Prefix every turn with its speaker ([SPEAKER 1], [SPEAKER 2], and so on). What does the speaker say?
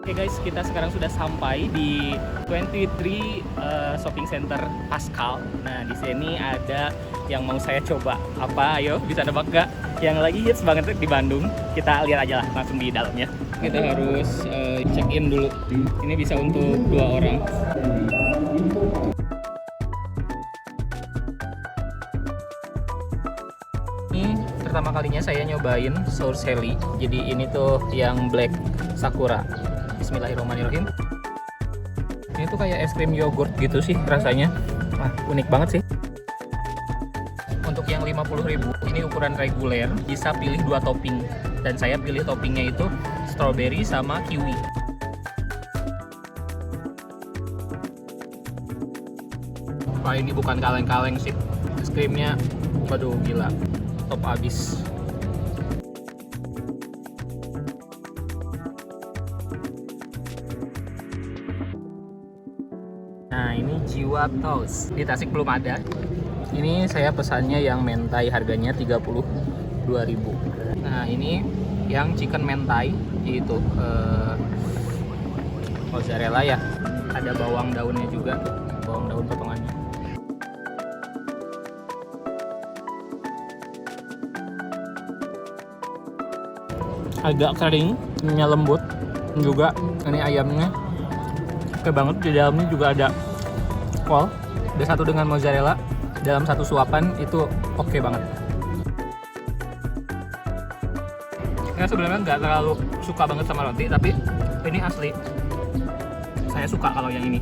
[SPEAKER 1] Oke guys, kita sekarang sudah sampai di 23 Shopping Center Pascal. Nah, di sini ada yang mau saya coba. Apa? Ayo, bisa nebak gak? Yang lagi hits banget di Bandung. Kita lihat aja lah langsung di dalamnya. Kita harus check in dulu. Ini bisa untuk 2 orang. Ini pertama kalinya saya nyobain Sour Sally. Jadi ini tuh yang Black Sakura. Bismillahirrahmanirrahim. Ini tuh kayak es krim yogurt gitu sih rasanya. Wah, unik banget sih. Untuk yang 50.000 ini ukuran reguler, bisa pilih 2 topping. Dan saya pilih toppingnya itu strawberry sama kiwi. Wah, ini bukan kaleng-kaleng sih. Es krimnya, waduh gila. Top abis. Nah, ini Jiwa Toast. Di Tasik belum ada. Ini saya pesannya yang mentai, harganya 32.000. Nah, ini yang chicken mentai, itu mozzarella ya. Ada bawang daunnya juga, bawang daun potongannya. Agak kering, ininya lembut. Juga ini ayamnya oke banget. Di dalamnya juga ada kol. Ada satu dengan mozzarella dalam satu suapan, itu oke banget. Saya sebenarnya nggak terlalu suka banget sama roti, tapi ini asli saya suka kalau yang ini.